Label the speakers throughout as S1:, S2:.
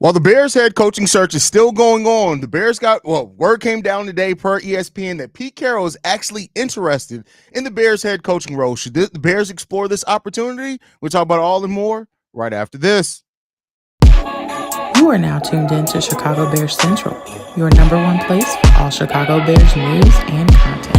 S1: While the Bears head coaching search is still going on, the Bears word came down today per ESPN that Pete Carroll is actually interested in the Bears head coaching role. Should the Bears explore this opportunity? We'll talk about all and more right after this.
S2: You are now tuned in to Chicago Bears Central, your number one place for all Chicago Bears news and content.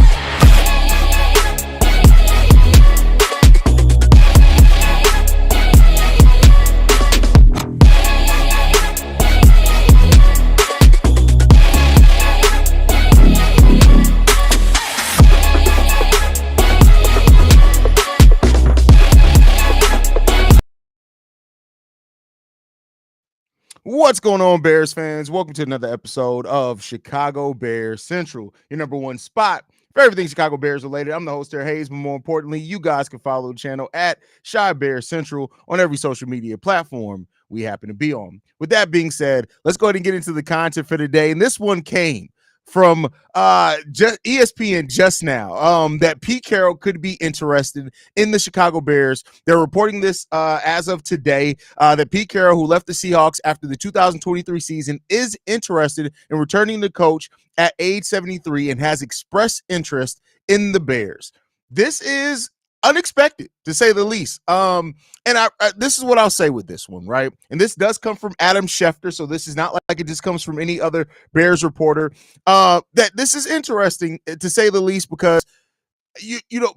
S1: What's going on, Bears fans? Welcome to another episode of Chicago Bears Central, your number one spot for everything Chicago Bears related. I'm the host there, Haize, but more importantly, you guys can follow the channel at Chi Bears Central on every social media platform we happen to be on. With that being said, let's go ahead and get into the content for today. And this one came from ESPN just now that Pete Carroll could be interested in the Chicago Bears. They're reporting this as of today that Pete Carroll, who left the Seahawks after the 2023 season, is interested in returning to coach at age 73 and has expressed interest in the Bears. This is unexpected, to say the least. And this is what I'll say with this one, right? And this does come from Adam Schefter, so this is not like it just comes from any other Bears reporter. That this is interesting, to say the least, because you know,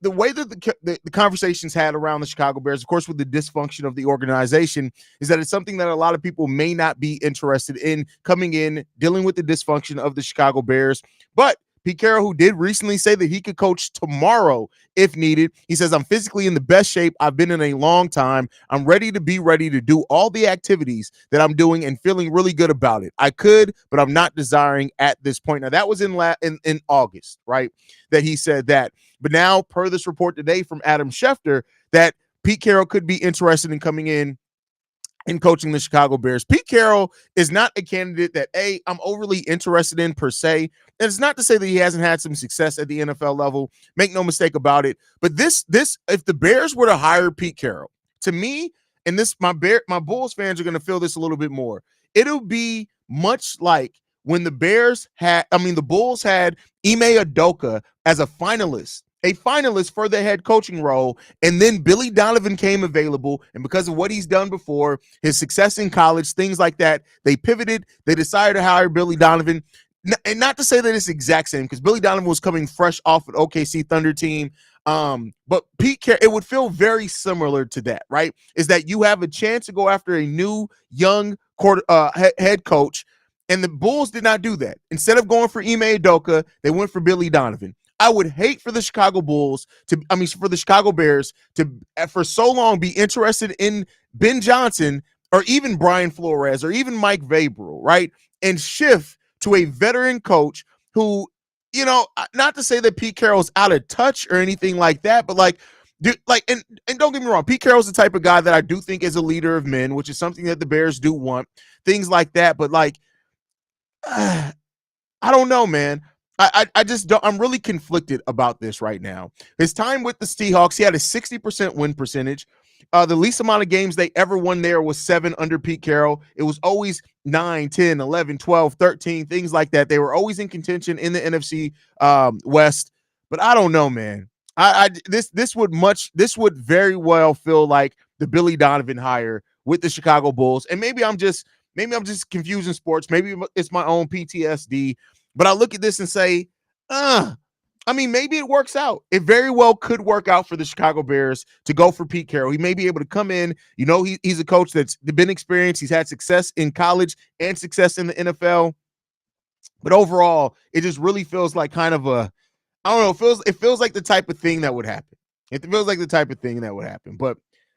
S1: the way that the conversations had around the Chicago Bears, of course, with the dysfunction of the organization, is that it's something that a lot of people may not be interested in coming in, dealing with the dysfunction of the Chicago Bears. But Pete Carroll, who did recently say that he could coach tomorrow if needed, he says, "I'm physically in the best shape I've been in a long time. I'm ready to do all the activities that I'm doing and feeling really good about it. I could, but I'm not desiring at this point." Now, that was in August, right, that he said that. But now, per this report today from Adam Schefter, that Pete Carroll could be interested in coming in and coaching the Chicago Bears. Pete Carroll is not a candidate that I'm overly interested in per se. And it's not to say that he hasn't had some success at the NFL level. Make no mistake about it. But this, if the Bears were to hire Pete Carroll, to me, and this, my Bulls fans are going to feel this a little bit more. It'll be much like when the Bulls had Ime Udoka as a finalist for the head coaching role, and then Billy Donovan came available, and because of what he's done before, his success in college, things like that, they pivoted. They decided to hire Billy Donovan. And not to say that it's the exact same, because Billy Donovan was coming fresh off an OKC Thunder team. But Pete Carroll, it would feel very similar to that, right? Is that you have a chance to go after a new young head coach, and the Bulls did not do that. Instead of going for Ime Udoka, they went for Billy Donovan. I would hate for the Chicago Bears to, for so long, be interested in Ben Johnson or even Brian Flores or even Mike Vrabel, right? And shift to a veteran coach who, not to say that Pete Carroll's out of touch or anything like that, but and don't get me wrong, Pete Carroll's the type of guy that I do think is a leader of men, which is something that the Bears do want, things like that. But I don't know, man. I just don't. I'm really conflicted about this right now. His time with the Seahawks, he had a 60% win percentage. The least amount of games they ever won there was 7 under Pete Carroll. It was always 9, 10, 11, 12, 13, things like that. They were always in contention in the NFC West. But I don't know, man. This would very well feel like the Billy Donovan hire with the Chicago Bulls. And maybe I'm just confusing sports. Maybe it's my own PTSD. But I look at this and say, maybe it works out. It very well could work out for the Chicago Bears to go for Pete Carroll. He may be able to come in. He's a coach that's been experienced. He's had success in college and success in the NFL. But overall, it just really feels like kind of it feels like the type of thing that would happen. It feels like the type of thing that would happen. But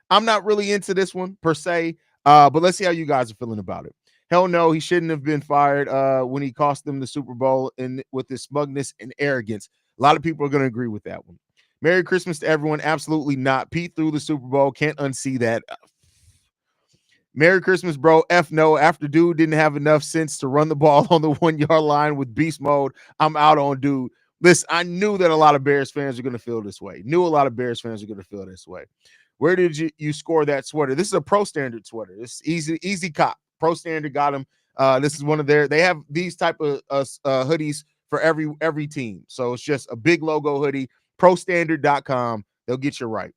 S1: I'm not really into this one per se. But let's see how you guys are feeling about it. Hell no, he shouldn't have been fired when he cost them the Super Bowl and with his smugness and arrogance. A lot of people are going to agree with that one. Merry Christmas to everyone. Absolutely not. Pete threw the Super Bowl. Can't unsee that. Merry Christmas, bro. F no. After dude didn't have enough sense to run the ball on the 1-yard line with beast mode, I'm out on dude. Listen, I knew that a lot of Bears fans are going to feel this way. Where did you score that sweater? This is a pro standard sweater. It's easy cop. Pro Standard got them. This is one of they have these type of hoodies for every team. So it's just a big logo hoodie, prostandard.com. They'll get you right.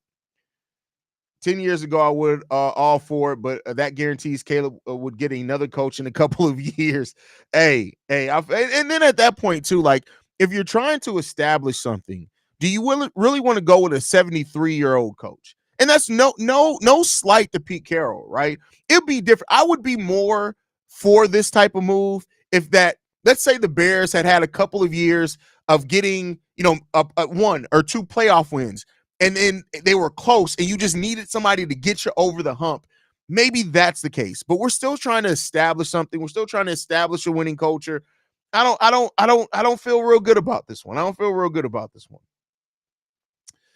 S1: 10 years ago, I would all for it, but that guarantees Caleb would get another coach in a couple of years. And then at that point, too, like if you're trying to establish something, do you really want to go with a 73-year-old coach? And that's no slight to Pete Carroll, right? It'd be different. I would be more for this type of move if let's say the Bears had a couple of years of getting, a 1 or 2 playoff wins, and then they were close and you just needed somebody to get you over the hump. Maybe that's the case, but we're still trying to establish something. We're still trying to establish a winning culture. I don't feel real good about this one. I don't feel real good about this one.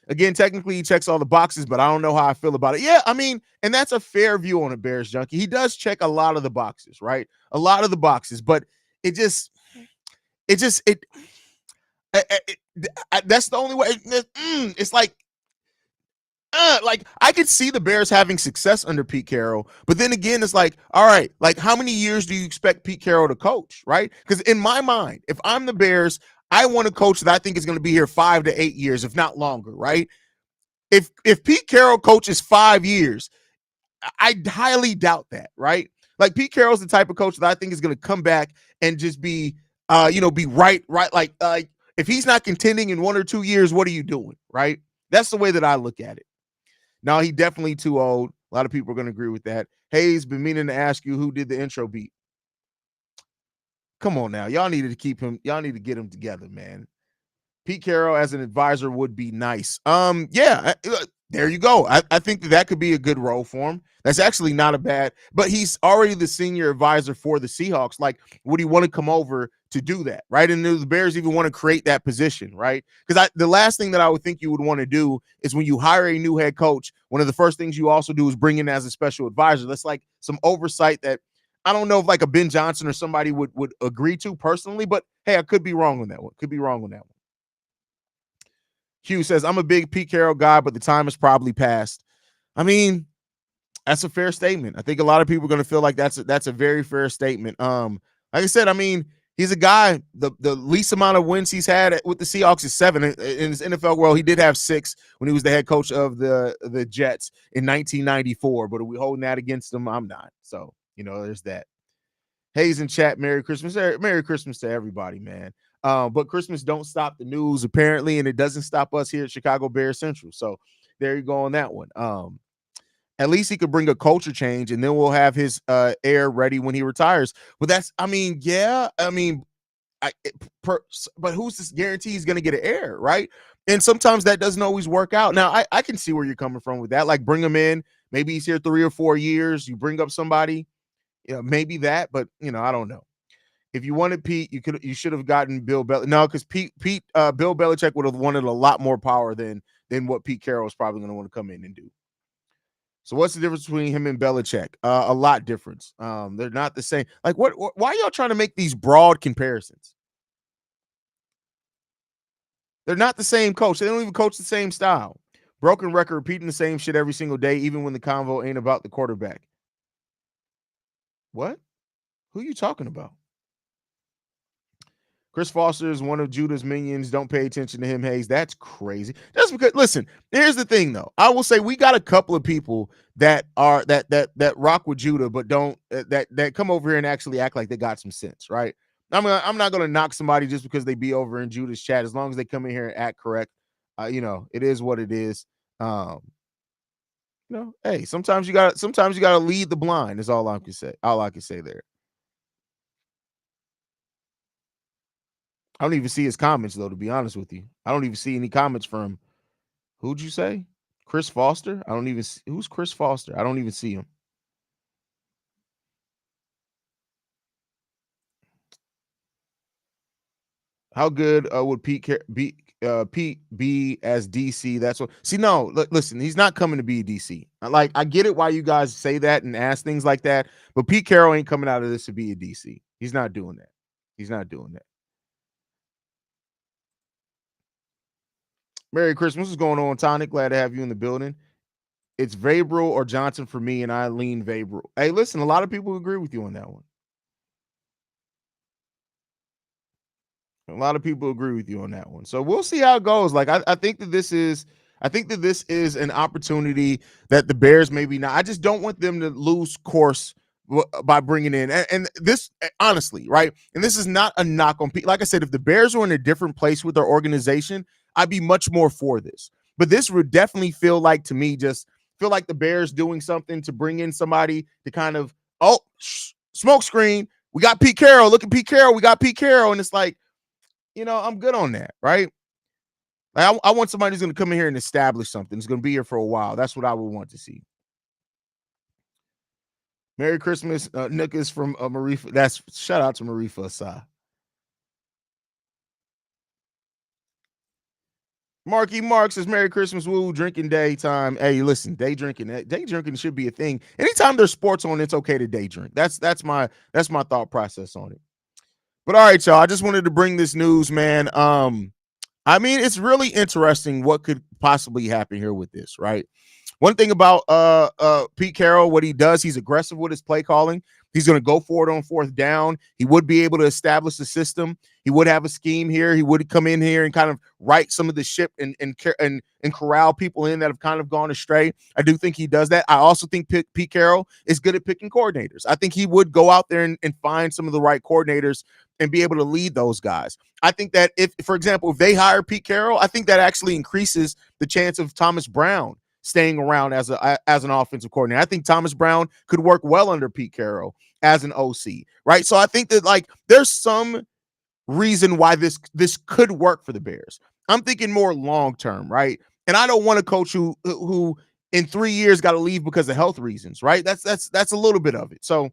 S1: Again, technically he checks all the boxes, but I don't know how I feel about it. Yeah, I mean, and that's a fair view on a Bears junkie. He does check a lot of the boxes, right? A lot of the boxes, but that's the only way. It's like I could see the Bears having success under Pete Carroll, but then again, it's like, all right, like how many years do you expect Pete Carroll to coach, right? Because in my mind, if I'm the Bears, I want a coach that I think is going to be here 5 to 8 years, if not longer, right? If Pete Carroll coaches 5 years, I highly doubt that, right? Like Pete Carroll's the type of coach that I think is going to come back and just be, be right. Like if he's not contending in 1 or 2 years, what are you doing, right? That's the way that I look at it. No, he definitely too old. A lot of people are going to agree with that. Haize, been meaning to ask you who did the intro beat. Come on now. Y'all needed to keep him. Y'all need to get him together, man. Pete Carroll as an advisor would be nice. There you go. I think that could be a good role for him. That's actually not a bad, but he's already the senior advisor for the Seahawks. Like, would he want to come over to do that, right? And the Bears even want to create that position, right? Because the last thing that I would think you would want to do is when you hire a new head coach, one of the first things you also do is bring in as a special advisor. That's like some oversight that I don't know if like a Ben Johnson or somebody would agree to personally, but hey, I could be wrong on that one. Hugh says, I'm a big Pete Carroll guy, but the time has probably passed. I mean, that's a fair statement. I think a lot of people are going to feel like that's a very fair statement. Like I said, I mean, he's a guy, the least amount of wins he's had with the Seahawks is 7. In his NFL world, he did have 6 when he was the head coach of the Jets in 1994. But are we holding that against him? I'm not. So, there's that. Haize in chat, Merry Christmas. Merry Christmas to everybody, man. But Christmas don't stop the news, apparently, and it doesn't stop us here at Chicago Bears Central. So there you go on that one. At least he could bring a culture change, and then we'll have his heir ready when he retires. But but who's this guarantee he's going to get an heir, right? And sometimes that doesn't always work out. Now, I can see where you're coming from with that. Like, bring him in. Maybe he's here 3 or 4 years. You bring up somebody, maybe that. But I don't know. If you wanted Pete, you should have gotten Bill Belichick. No, because Bill Belichick would have wanted a lot more power than what Pete Carroll is probably going to want to come in and do. So what's the difference between him and Belichick? A lot difference. They're not the same. Like why are y'all trying to make these broad comparisons? They're not the same coach. They don't even coach the same style. Broken record, repeating the same shit every single day, even when the convo ain't about the quarterback. What? Who are you talking about? Chris Foster is one of Judah's minions. Don't pay attention to him, Haize. That's crazy. That's because, listen, here's the thing, though. I will say we got a couple of people that are that rock with Judah, but don't that come over here and actually act like they got some sense, right? I'm not gonna knock somebody just because they be over in Judah's chat, as long as they come in here and act correct. It is what it is. Hey, sometimes you gotta lead the blind. Is all I can say. All I can say there. I don't even see his comments, though, to be honest with you. I don't even see any comments from, who'd you say? Chris Foster? I don't even see, who's Chris Foster? I don't even see him. How good would Pete be as DC? That's what. See, no, listen, he's not coming to be DC. Like, I get it why you guys say that and ask things like that, but Pete Carroll ain't coming out of this to be a DC. He's not doing that. He's not doing that. Merry Christmas. What's going on, Tonic? Glad to have you in the building. It's Vrabel or Johnson for me, and I lean Vrabel. Hey, listen, a lot of people agree with you on that one. A lot of people agree with you on that one. So we'll see how it goes. Like I think that this is an opportunity that the Bears maybe not. I just don't want them to lose course by bringing in and this honestly, right? And this is not a knock on Pete. Like I said, if the Bears were in a different place with their organization, I'd be much more for this. But this would definitely feel like to me just feel like the Bears doing something to bring in somebody to kind of smoke screen. We got Pete Carroll. Look at Pete Carroll. We got Pete Carroll, and it's like, I'm good on that, right? Like I want somebody who's going to come in here and establish something. It's going to be here for a while. That's what I would want to see. Merry Christmas, Nick is from Marifa. That's shout out to Marifa Asai. Marky Mark says Merry Christmas, woo, drinking daytime. Hey, listen, day drinking should be a thing. Anytime there's sports on, it's okay to day drink. That's my thought process on it. But all right, y'all. I just wanted to bring this news, man. I mean, it's really interesting what could possibly happen here with this, right? One thing about Pete Carroll, what he does, he's aggressive with his play calling. He's going to go for it on fourth down. He would be able to establish the system. He would have a scheme here. He would come in here and kind of right some of the ship and corral people in that have kind of gone astray. I do think he does that. I also think Pete Carroll is good at picking coordinators. I think he would go out there and find some of the right coordinators and be able to lead those guys. I think that if, for example, if they hire Pete Carroll, I think that actually increases the chance of Thomas Brown staying around as an offensive coordinator. I think Thomas Brown could work well under Pete Carroll as an OC, right? So I think that like there's some reason why this could work for the Bears. I'm thinking more long term, right? And I don't want a coach who in 3 years got to leave because of health reasons, right? That's a little bit of it. So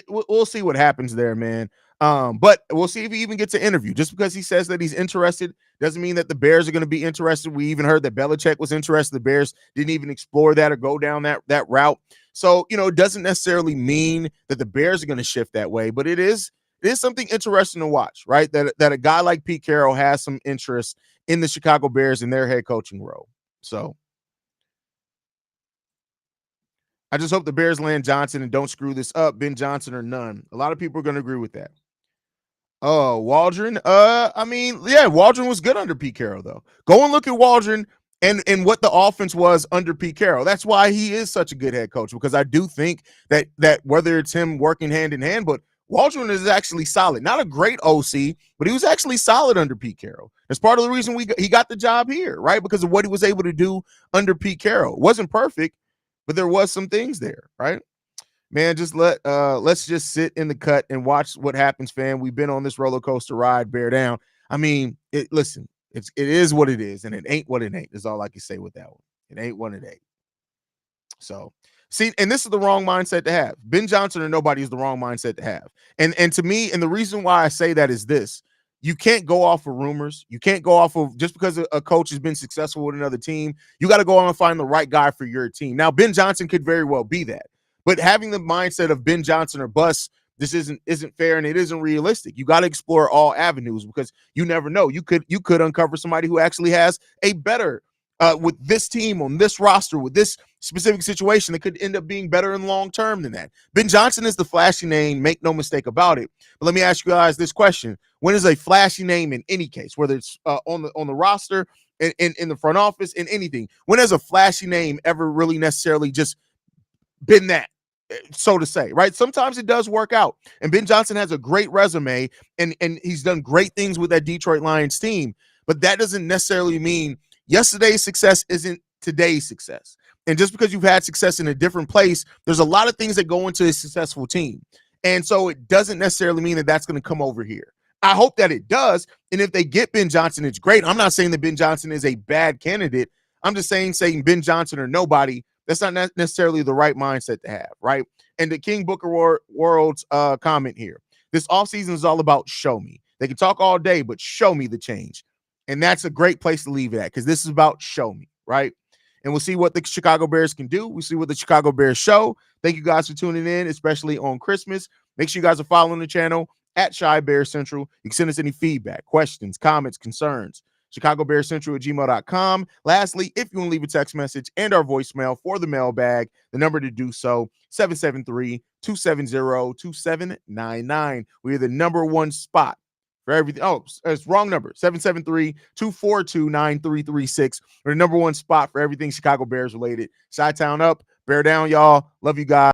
S1: we'll see what happens there, man. But we'll see if he even gets an interview. Just because he says that he's interested doesn't mean that the Bears are going to be interested. We even heard that Belichick was interested. The Bears didn't even explore that or go down that route. So, it doesn't necessarily mean that the Bears are going to shift that way, but it is something interesting to watch, right? That a guy like Pete Carroll has some interest in the Chicago Bears in their head coaching role. So I just hope the Bears land Johnson and don't screw this up. Ben Johnson or none. A lot of people are going to agree with that. Oh, Waldron. I mean, yeah, Waldron was good under Pete Carroll, though. Go and look at Waldron and what the offense was under Pete Carroll. That's why he is such a good head coach, because I do think that whether it's him working hand in hand, but Waldron is actually solid. Not a great OC, but he was actually solid under Pete Carroll. That's part of the reason he got the job here, right? Because of what he was able to do under Pete Carroll. It wasn't perfect, but there was some things there, right? Man, just let's just sit in the cut and watch what happens, fam. We've been on this roller coaster ride, bear down. I mean, listen, it is what it is, and it ain't what it ain't. Is all I can say with that one. It ain't what it ain't. So, see, and this is the wrong mindset to have. Ben Johnson or nobody is the wrong mindset to have. And to me, and the reason why I say that is this: you can't go off of rumors. You can't go off of just because a coach has been successful with another team. You got to go on and find the right guy for your team. Now, Ben Johnson could very well be that. But having the mindset of Ben Johnson or bust, this isn't fair and it isn't realistic. You got to explore all avenues, because you never know. You could uncover somebody who actually has a better with this team on this roster with this specific situation that could end up being better in long term than that. Ben Johnson is the flashy name, make no mistake about it. But let me ask you guys this question: when is a flashy name in any case, whether it's on the roster, in the front office, in anything, when has a flashy name ever really necessarily just been that, so to say, right? Sometimes it does work out, and Ben Johnson has a great resume, and he's done great things with that Detroit Lions team, but that doesn't necessarily mean yesterday's success isn't today's success. And just because you've had success in a different place, there's a lot of things that go into a successful team, and so it doesn't necessarily mean that that's going to come over here. I hope that it does, and if they get Ben Johnson, it's great. I'm not saying that Ben Johnson is a bad candidate. I'm just saying Ben Johnson or nobody, that's not necessarily the right mindset to have, right? And the King Booker World's comment here: this offseason is all about show me. They can talk all day, but show me the change. And that's a great place to leave it at, because this is about show me, right? And we'll see what the Chicago Bears can do. We'll see what the Chicago Bears show. Thank you guys for tuning in, especially on Christmas. Make sure you guys are following the channel at Shy Bear Central. You can send us any feedback, questions, comments, concerns. chicagobearcentral@gmail.com. Lastly, if you want to leave a text message and our voicemail for the mailbag, the number to do so, 773-270-2799. We are the number one spot for everything. Oh, it's wrong number. 773-242-9336. We're the number one spot for everything Chicago Bears related. Chi-Town up, bear down, y'all. Love you guys.